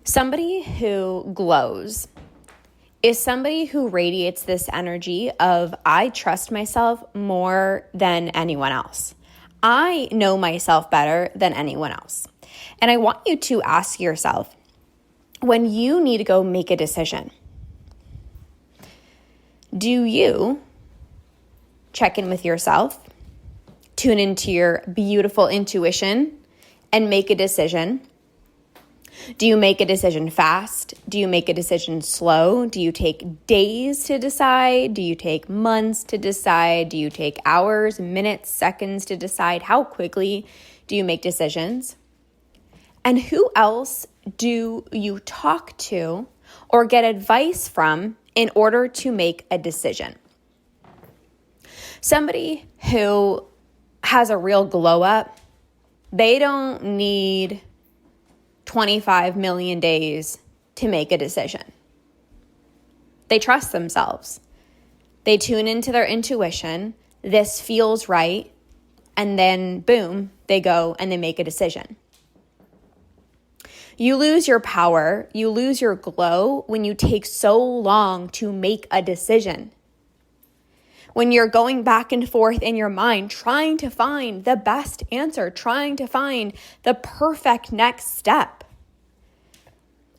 Somebody who glows is somebody who radiates this energy of, I trust myself more than anyone else. I know myself better than anyone else. And I want you to ask yourself, when you need to go make a decision, do you check in with yourself, tune into your beautiful intuition, and make a decision? Do you make a decision fast? Do you make a decision slow? Do you take days to decide? Do you take months to decide? Do you take hours, minutes, seconds to decide? How quickly do you make decisions? And who else do you talk to or get advice from in order to make a decision? Somebody who has a real glow up, they don't need 25 million days to make a decision. They trust themselves. They tune into their intuition. This feels right. And then boom, they go and they make a decision. You lose your power, you lose your glow when you take so long to make a decision. When you're going back and forth in your mind, trying to find the best answer, trying to find the perfect next step.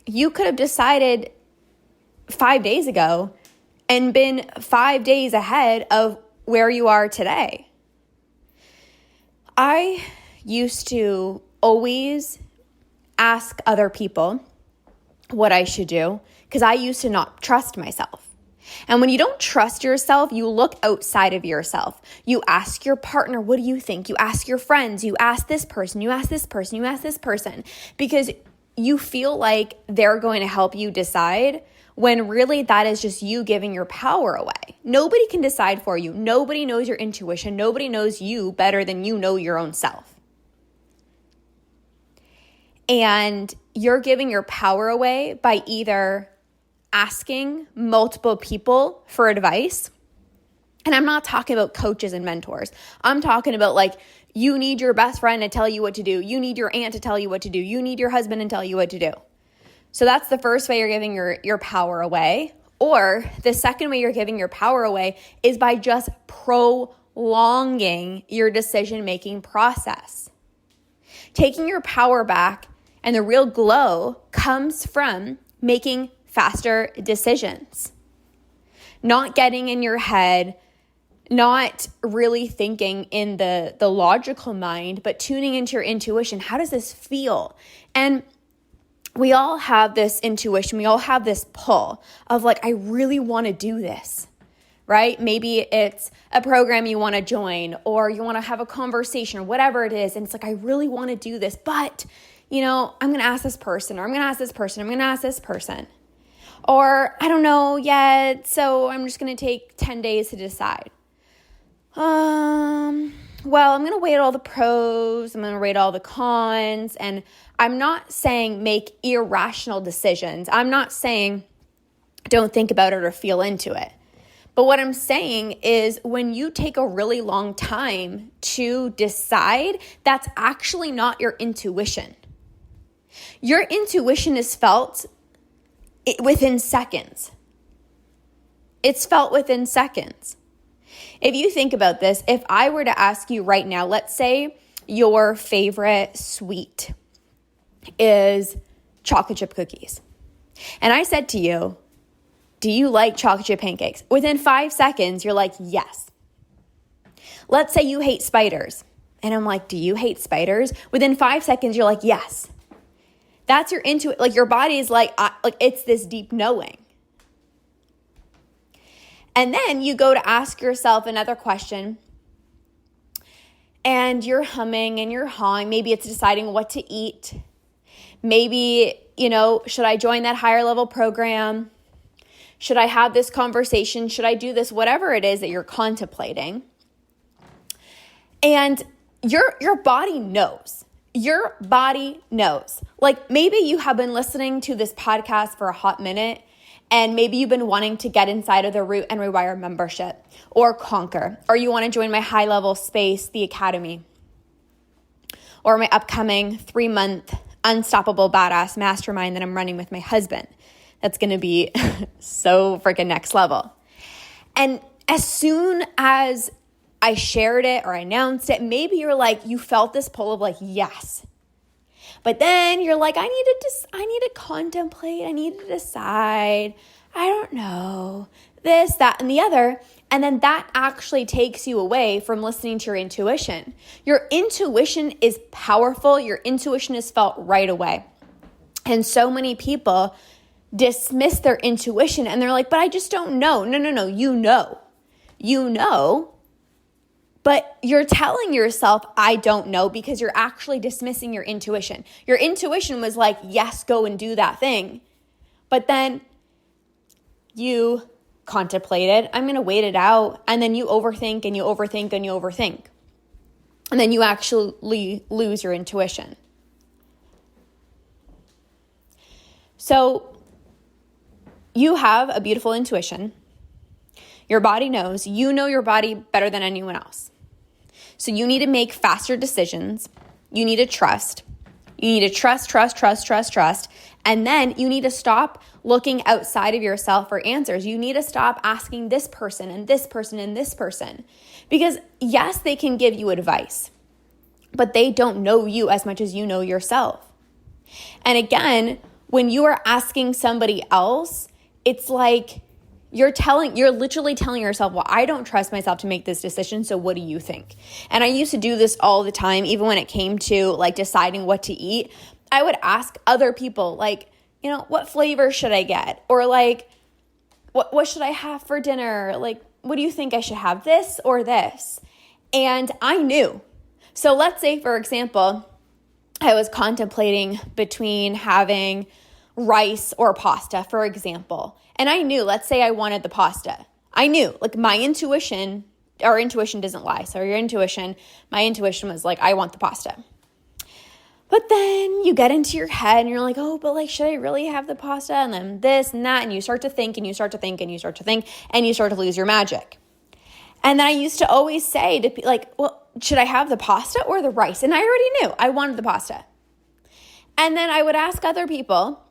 You could have decided 5 days ago and been 5 days ahead of where you are today. I used to always ask other people what I should do because I used to not trust myself. And when you don't trust yourself, you look outside of yourself. You ask your partner, what do you think? You ask your friends, you ask this person, you ask this person, you ask this person, because you feel like they're going to help you decide when really that is just you giving your power away. Nobody can decide for you. Nobody knows your intuition. Nobody knows you better than you know your own self. And you're giving your power away by either asking multiple people for advice. And I'm not talking about coaches and mentors. I'm talking about like, you need your best friend to tell you what to do. You need your aunt to tell you what to do. You need your husband to tell you what to do. So that's the first way you're giving your power away. Or the second way you're giving your power away is by just prolonging your decision-making process. Taking your power back and the real glow comes from making faster decisions. Not getting in your head, not really thinking in the logical mind, but tuning into your intuition. How does this feel? And we all have this intuition. We all have this pull of like, I really want to do this, right? Maybe it's a program you want to join, or you want to have a conversation, or whatever it is. And it's like, I really want to do this, but I'm going to ask this person, or I'm going to ask this person, I'm going to ask this person. Or I don't know yet, so I'm just going to take 10 days to decide. Well, I'm going to weigh all the pros, I'm going to rate all the cons, and I'm not saying make irrational decisions. I'm not saying don't think about it or feel into it. But what I'm saying is when you take a really long time to decide, that's actually not your intuition. Your intuition is felt within seconds. It's felt within seconds. If you think about this, if I were to ask you right now, let's say your favorite sweet is chocolate chip cookies. And I said to you, do you like chocolate chip pancakes? Within 5 seconds, you're like, yes. Let's say you hate spiders. And I'm like, do you hate spiders? Within 5 seconds, you're like, yes. That's your intuition. Like your body is like it's this deep knowing. And then you go to ask yourself another question, and you're humming and you're hawing. Maybe it's deciding what to eat. Maybe, should I join that higher level program? Should I have this conversation? Should I do this? Whatever it is that you're contemplating. And your body knows. Your body knows. Like maybe you have been listening to this podcast for a hot minute, and maybe you've been wanting to get inside of the Root and Rewire membership or Conquer, or you want to join my high-level space, the Academy, or my upcoming 3-month unstoppable badass mastermind that I'm running with my husband. That's going to be so freaking next level. And as soon as I shared it or announced it, maybe you're like, you felt this pull of like, yes. But then you're like, I need to contemplate. I need to decide. I don't know. This, that, and the other. And then that actually takes you away from listening to your intuition. Your intuition is powerful. Your intuition is felt right away. And so many people dismiss their intuition and they're like, but I just don't know. No. You know, but you're telling yourself, I don't know, because you're actually dismissing your intuition. Your intuition was like, yes, go and do that thing. But then you contemplated, I'm going to wait it out. And then you overthink and you overthink and you overthink. And then you actually lose your intuition. So you have a beautiful intuition. Your body knows. You know your body better than anyone else. So you need to make faster decisions. You need to trust. You need to trust. And then you need to stop looking outside of yourself for answers. You need to stop asking this person and this person and this person. Because yes, they can give you advice, but they don't know you as much as you know yourself. And again, when you are asking somebody else, it's like you're literally telling yourself, well, I don't trust myself to make this decision, so what do you think? And I used to do this all the time, even when it came to like deciding what to eat. I would ask other people, like, what flavor should I get? Or like, what should I have for dinner? Like, what do you think I should have, this or this? And I knew. So let's say, for example, I was contemplating between having rice or pasta, for example. And I knew, let's say I wanted the pasta. I knew, like my intuition, our intuition doesn't lie. So my intuition was like, I want the pasta. But then you get into your head and you're like, oh, but like, should I really have the pasta? And then this and that. And you start to think and you start to think and you start to think and you start to lose your magic. And then I used to always say to like, well, should I have the pasta or the rice? And I already knew I wanted the pasta. And then I would ask other people.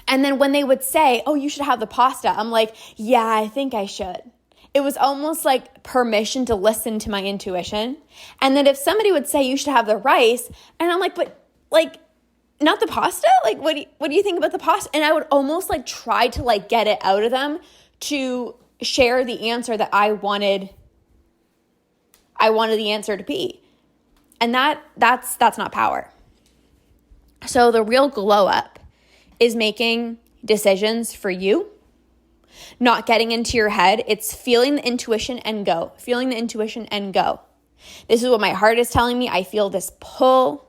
And then when they would say, oh, you should have the pasta, I'm like, yeah, I think I should. It was almost like permission to listen to my intuition. And then if somebody would say you should have the rice, and I'm like, but like, not the pasta? Like, what do you think about the pasta? And I would almost like try to like get it out of them to share the answer that I wanted the answer to be. And that's not power. So the real glow up is making decisions for you, not getting into your head. It's feeling the intuition and go. This is what my heart is telling me. I feel this pull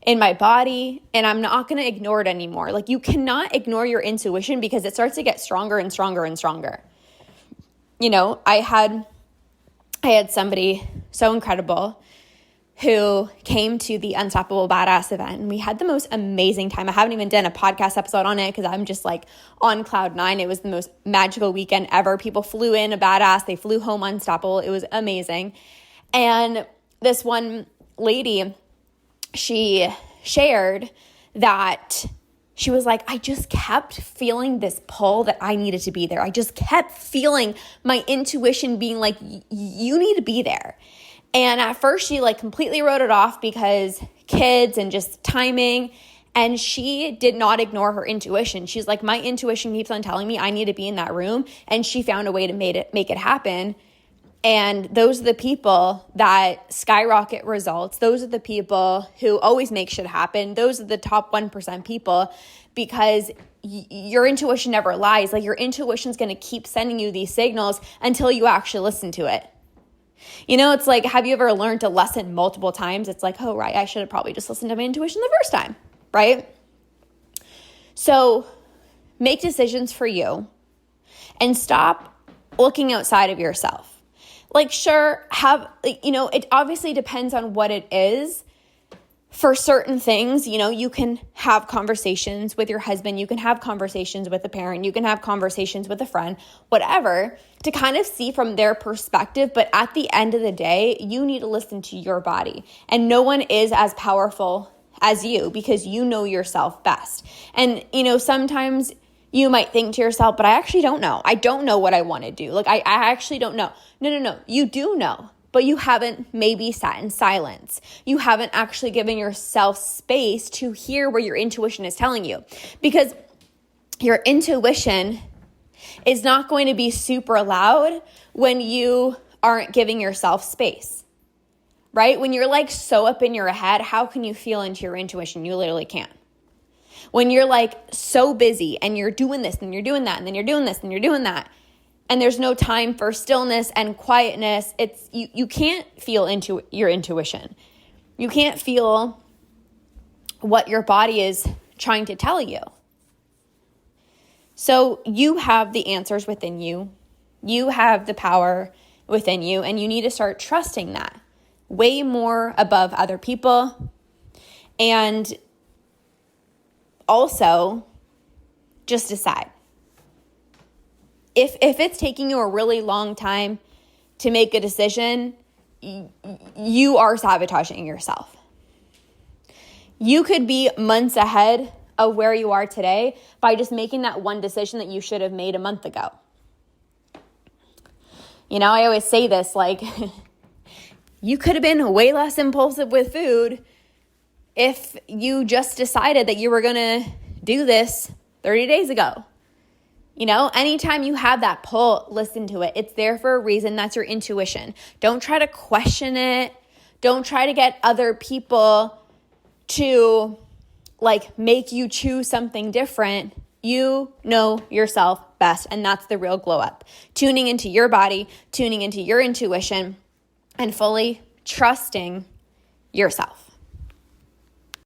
in my body and I'm not going to ignore it anymore. Like you cannot ignore your intuition because it starts to get stronger and stronger and stronger. I had somebody so incredible who came to the Unstoppable Badass event, and we had the most amazing time. I haven't even done a podcast episode on it because I'm just like on cloud nine. It was the most magical weekend ever. People flew in a badass. They flew home unstoppable. It was amazing. And this one lady, she shared that she was like, I just kept feeling this pull that I needed to be there. I just kept feeling my intuition being like, you need to be there. And at first she like completely wrote it off because kids and just timing. And she did not ignore her intuition. She's like, my intuition keeps on telling me I need to be in that room. And she found a way to make it happen. And those are the people that skyrocket results. Those are the people who always make shit happen. Those are the top 1% people because your intuition never lies. Like your intuition is going to keep sending you these signals until you actually listen to it. It's like, have you ever learned a lesson multiple times? It's like, oh, right, I should have probably just listened to my intuition the first time, right? So make decisions for you and stop looking outside of yourself. Like, sure, it obviously depends on what it is. For certain things, you can have conversations with your husband, you can have conversations with a parent, you can have conversations with a friend, whatever, to kind of see from their perspective. But at the end of the day, you need to listen to your body. And no one is as powerful as you because you know yourself best. And, sometimes you might think to yourself, but I actually don't know. I don't know what I want to do. Like, I actually don't know. No. You do know, but you haven't maybe sat in silence. You haven't actually given yourself space to hear what your intuition is telling you, because your intuition is not going to be super loud when you aren't giving yourself space, right? When you're like so up in your head, how can you feel into your intuition? You literally can't. When you're like so busy and you're doing this and you're doing that and then you're doing this and you're doing that, and there's no time for stillness and quietness, you can't feel into your intuition. You can't feel what your body is trying to tell you. So you have the answers within you. You have the power within you, and you need to start trusting that way more above other people. And also just decide. If it's taking you a really long time to make a decision, you are sabotaging yourself. You could be months ahead of where you are today by just making that one decision that you should have made a month ago. I always say this, like, you could have been way less impulsive with food if you just decided that you were going to do this 30 days ago. Anytime you have that pull, listen to it. It's there for a reason. That's your intuition. Don't try to question it. Don't try to get other people to make you choose something different. You know yourself best, and that's the real glow up. Tuning into your body, tuning into your intuition, and fully trusting yourself.